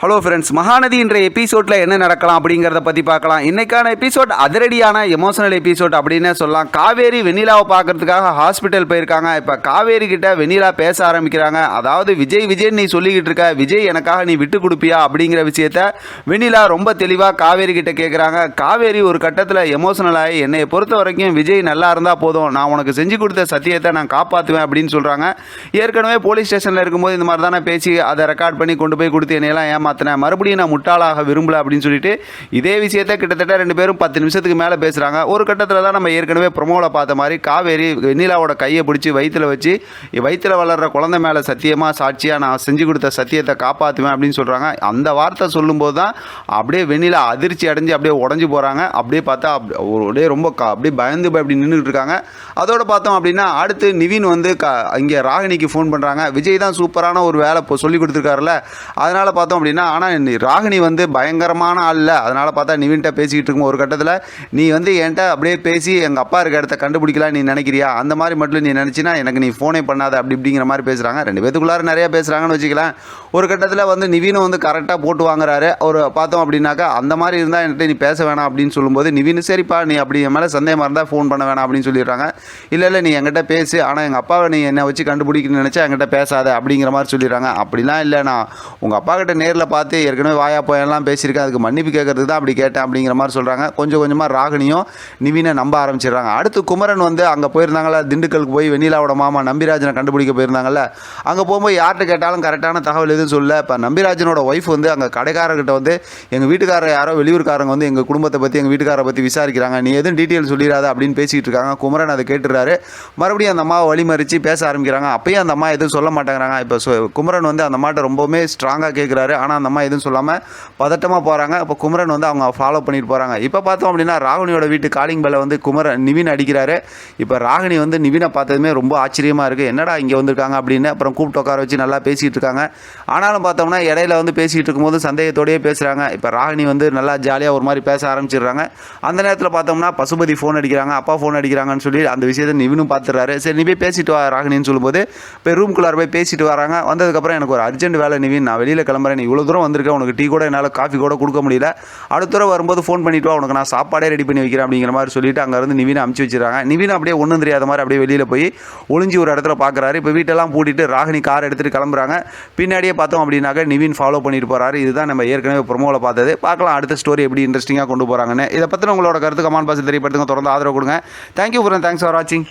Hello friends, Mahanadi இன்றைய எபிசோடில் என்ன நடக்கலாம் அப்படிங்கிறத பற்றி பார்க்கலாம். இன்றைக்கான எபிசோட் அதிரடியான எமோஷனல் எபிசோட் அப்படின்னு சொல்லலாம். காவேரி வெண்ணிலாவை பார்க்கறதுக்காக ஹாஸ்பிட்டல் போயிருக்காங்க. இப்போ காவேரி கிட்ட வெண்ணிலா பேச ஆரம்பிக்கிறாங்க. அதாவது விஜய் நீ சொல்லிக்கிட்டு இருக்க, விஜய் எனக்காக நீ விட்டு கொடுப்பியா அப்படிங்கிற விஷயத்த வெண்ணிலா ரொம்ப தெளிவாக காவேரி கிட்ட கேட்குறாங்க. காவேரி ஒரு கட்டத்தில் எமோஷனல் ஆகி, என்னை பொறுத்த வரைக்கும் விஜய் நல்லா இருந்தால் போதும், நான் உனக்கு செஞ்சு கொடுத்த சத்தியத்தை நான் காப்பாற்றுவேன் அப்படின்னு சொல்கிறாங்க. ஏற்கனவே போலீஸ் ஸ்டேஷனில் இருக்கும்போது இந்த மாதிரி தானே பேசி அதை ரெக்கார்ட் பண்ணி கொண்டு போய் கொடுத்து என்னையெல்லாம் மறுபடியும் நான் முட்டாளாக விரும்பல அப்படின்னு சொல்லிட்டு இதே விஷயத்தை கிட்டத்தட்ட 2 பேரும் 10 நிமிஷத்துக்கு மேலே பேசுகிறாங்க. ஒரு கட்டத்தில் தான் நம்ம ஏற்கனவே ப்ரொமோவில் பார்த்த மாதிரி காவேரி வெண்ணிலாவோட கையை பிடிச்சி வயிற்றில் வச்சு, வயிற்றில் வளர்கிற குழந்தை மேலே சத்தியமாக சாட்சியாக நான் செஞ்சு கொடுத்த சத்தியத்தை காப்பாற்றுவேன் அப்படின்னு சொல்கிறாங்க. அந்த வார்த்தை சொல்லும்போது தான் அப்படியே வெண்ணிலா அதிர்ச்சி அடைஞ்சு அப்படியே உடஞ்சி போகிறாங்க. அப்படியே பார்த்தா அப்படியே ரொம்ப அப்படியே பயந்து அப்படி நின்றுட்டு இருக்காங்க. அதோடு பார்த்தோம் அப்படின்னா அடுத்து நிவின் வந்து இங்கே ராகினிக்கு ஃபோன் பண்ணுறாங்க. விஜய் தான் சூப்பரான ஒரு வேலை இப்போ சொல்லி கொடுத்துருக்காருல்ல, அதனால் பார்த்தோம் அப்படின்னா, ஆனால் ராகினி வந்து பயங்கரமான ஆள் இல்லை. அதனால் பார்த்தா நிவின்கிட்ட பேசிக்கிட்டு இருக்கும் ஒரு கட்டத்தில், நீ வந்து என்கிட்ட அப்படியே பேசி எங்கள் அப்பா இருக்க இடத்த கண்டுபிடிக்கலாம் நீ நினைக்கிறியா, அந்த மாதிரி மட்டும் நீ நினச்சினா எனக்கு நீ ஃபோனே பண்ணாத அப்படி இப்படிங்கிற மாதிரி பேசுகிறாங்க. 2 பேத்துக்குள்ளார நிறையா பேசுகிறாங்கன்னு வச்சுக்கலாம். ஒரு கட்டத்தில் வந்து நிவினும் வந்து கரெக்டாக போட்டு வாங்குறாரு. ஒரு பார்த்தோம் அப்படின்னாக்கா, அந்த மாதிரி இருந்தால் என்கிட்ட நீ பேச வேணாம் அப்படின்னு சொல்லும்போது நிவின், சரிப்பா நீ அப்படி என் மேலே சந்தேகமாக இருந்தால் ஃபோன் பண்ண வேணாம் அப்படின்னு சொல்லிடுறாங்க. இல்லை நீ என்கிட்ட பேசு, ஆனால் எங்கள் அப்பாவை நீ என்னை வச்சு கண்டுபிடிக்கணும்னு நினச்சா என்கிட்ட பேசாத அப்படிங்கிற மாதிரி சொல்லிடுறாங்க. அப்படிலாம் இல்லை, நான் உங்கள் அப்பா கிட்ட நேரில் பார்த்து ஏற்கனவே வாயா போயெல்லாம் பேசியிருக்கேன், அதுக்கு மன்னிப்பு கேட்கறது தான் அப்படி கேட்டேன் அப்படிங்கிற மாதிரி சொல்கிறாங்க. கொஞ்சம் கொஞ்சமாக ராகினியும் நிவினை நம்ப ஆரம்பிச்சிடுறாங்க. அடுத்து குமரன் வந்து அங்கே போயிருந்தாங்களா, திண்டுக்கலுக்கு போய் வெண்ணிலாவோட மாமா நம்பிராஜனை கண்டுபிடிக்க போயிருந்தாங்கல்ல, அங்கே போகும்போது யார்கிட்ட கேட்டாலும் கரெக்டான தகவல் எதுவும் சொல்ல. இப்போ நம்பிராஜனோட ஒய்ஃப் வந்து அங்கே கடைக்காரர்கிட்ட வந்து, எங்கள் வீட்டுக்காரர் யாரோ வெளியூர்காரங்க வந்து எங்கள் குடும்பத்தை பற்றி எங்கள் வீட்டுக்காரை பற்றி விசாரிக்கிறாங்க, நீ எதுவும் டீட்டெயில் சொல்லிடாத அப்படின்னு பேசிகிட்டு இருக்காங்க. குமரன் அதை கேட்டுறாரு. மறுபடியும் அந்த அம்மாவை வழிமறித்து பேச ஆரம்பிக்கிறாங்க. அப்பயும் அந்த அம்மா எதுவும் சொல்ல மாட்டேங்கிறாங்க. இப்போ குமரன் வந்து அந்த அம்மாட்ட ரொம்பவுமே ஸ்ட்ராங்காக கேட்குறாரு. ஆனால் அந்த அம்மா எதுவும் சொல்லாமல் பதட்டமாக போகிறாங்க. இப்போ குமரன் வந்து அவங்க ஃபாலோ பண்ணிட்டு போகிறாங்க. இப்போ பார்த்தோம் அப்படின்னா ராகினியோட வீட்டு காலிங் பெல்லை வந்து நிவின் அடிக்கிறாரு. இப்போ ராகினி வந்து நிவினை பார்த்ததுமே ரொம்ப ஆச்சரியமாக இருக்குது, என்னடா இங்கே வந்திருக்காங்க அப்படின்னு. அப்புறம் கூப்பிட்டு உட்கார வச்சு நல்லா பேசிகிட்டு இருக்காங்க. ஆனாலும் பார்த்தோம்னா இடையில வந்து பேசிகிட்டு இருக்கும்போது சந்தேகத்தோடையே பேசுகிறாங்க. இப்போ ராகினி வந்து நல்லா ஜாலியாக ஒரு மாதிரி பேச ஆரம்பிச்சிடுறாங்க. அந்த நேரத்தில் பார்த்தோம்னா பசுபதி ஃபோன் அடிக்கிறாங்க, அப்பா ஃபோன் அடிக்கிறாங்கன்னு சொல்லி அந்த விஷயத்தை நிவினும் பார்த்துறாரு. சரி நீ போய் பேசிட்டு வா ராகினின்னு சொல்லும்போது இப்போ ரூம்குள்ளார போய் பேசிட்டு வராங்க. வந்ததுக்கப்புறம் எனக்கு ஒரு அர்ஜென்ட் வேலை நிவின், நான் வெளியில் கிளம்புறேன், நீ இவ்வளோ தூரம் வந்திருக்கேன், உனக்கு டீ கூட என்னால் காஃபி கூட கொடுக்க முடியல, அடுத்த தடவை வரும்போது ஃபோன் பண்ணிட்டு வா, உனக்கு நான் சாப்பாடே ரெடி பண்ணி வைக்கிறேன் அப்படிங்கிற மாதிரி சொல்லிட்டு அங்கேருந்து நிவினை அமுச்சு வச்சுருக்காங்க. நிவின் அப்படியே ஒன்றும் தெரியாத மாதிரி அப்படியே வெளியில் போய் ஒளிஞ்சி ஒரு இடத்துல பார்க்குறாரு. இப்போ வீட்டெல்லாம் பூட்டிட்டு ராகினி கார் எடுத்துகிட்டு கிளம்புறாங்க. பின்னாடியே பார்த்தோம் அப்படின்னாக்க நிவின் ஃபாலோ பண்ணிட்டு போகிறாரு. இதுதான் நம்ம ஏற்கனவே ப்ரோமோவில் பார்த்தது. பார்க்கலாம் அடுத்த ஸ்டோரி எப்படி இன்ட்ரெஸ்டிங்காக கொண்டு போகிறாங்கன்னு. இதை பற்றி உங்களோட கருத்து கமெண்ட் பாக்ஸில் தெரியப்படுத்துங்க. தொடர்ந்து ஆதரவு கொடுங்க. தேங்க்யூ ஃபார் வாட்சிங்.